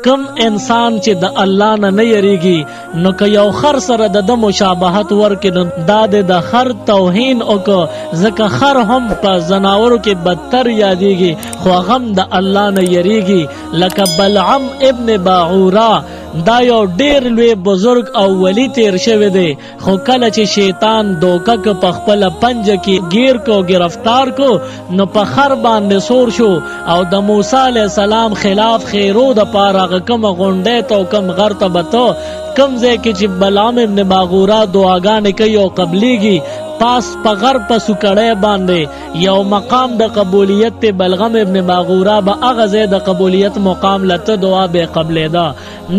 کم انسان چې د الله نه یریږي نو که یو خر سره د مشابهت ورکړي نو دا د خر توهین وکړه، ځکه خر هم په زناورو کې بدتر یادیږي خو هغه هم د الله نه یریږي. لکه بلعم ابن باعورا، دا یو ډیر لوی بزرگ او ولی تیر شوی دی، خو کله چې شیطان دوکه که په خپل پنجه کې گیر کو گرفتار کو نو په خر باندې سور شو او د موسی علیہ السلام خلاف خیرو د پاره کم غونډه تو کم غر ته بتو کم ځای کې چې بلعم ابن باعورا دعاګانې کوي او قبلیږي پاس په غر په سوکړی باندې یو مقام د قبولیت ته بلغم ابن باعورا به هغه ځای د قبولیت مقام لته دعا به قبلېده.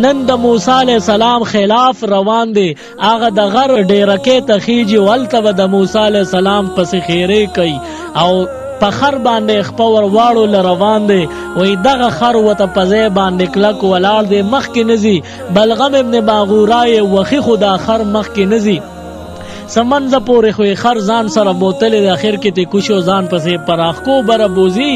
نن د موسی علیہ السلام خلاف روان دی، هغه د غر ډیرکې ته خیجي ولته به د موسی علیہ السلام پسې خیرې کوي او په خر باندې خپور واړو لروان دی. وی دغه خر وته په ځای باندې کلک ولاړ دی، مخکې نزي. بلغم ابن باعورا یې وخی خدا خر مخکې نزي، سمنځ پورې خو خر ځان سره بوتلې د اخر کې ته کوشو ځان پسې پراخکو بره بوزي.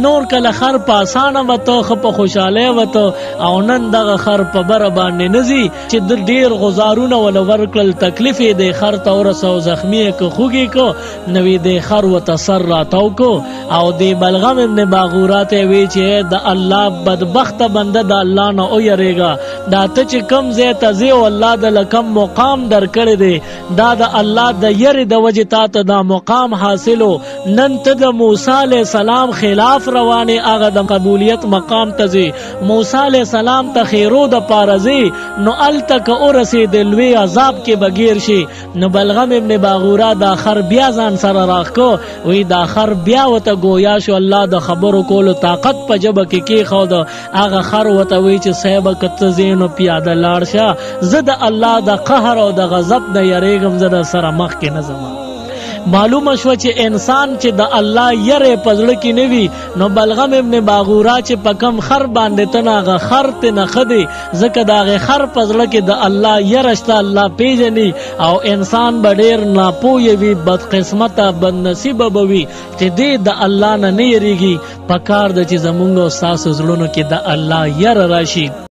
نور کله خر په اسانه وته خو په خوشاله وته او نن دغه خر په بره باندې نزي چې د ډیر غزارونه ول ورکل تکلیف د خر تورسو زخمی کو خوږي کو نوې د خر وته سر راتاو کو او د بلغم ابن باعورا ته وی چې د الله بدبخت بنده د الله نه او یریګا، دا ته چې کم زه تزي او الله د لکم مقام درکړي دی، دا د الله د یری د وجه تا ته دا مقام حاصلو. نن ته د موسی علیہ السلام خلاف روانه هغه د قبولیت مقام ته زی، موسی علیہ السلام ته خیرو د پارزی نو التک اورسی د لوی عذاب کې بغیر شي. نو بلغم ابن باعورا دا خر بیا ځان سره راخکو، وی دا خر بیا وته گویا شو الله د خبرو کولو طاقت په جبه کې خو د هغه خر وته وی چې صاحب کته زینو پیاده لاړ شه، زه د الله د قهر او د غضب د یریګم زه سره مخ کې نظم. معلومه شو چې انسان چې د الله یره پزړه کې نوي نو بلغم ابن باعورا چې پکم خر باندې تناغه خر ته نه خدي، ځکه داغه خر پزړه کې د الله یره شته، الله پیژني او انسان بډیر ناپوهي وي، بد قسمته بد نصیب بوي چې دې د الله نه یریږي. پکار د چې زمونږ او تاسو زړونو کې د الله یره راشي.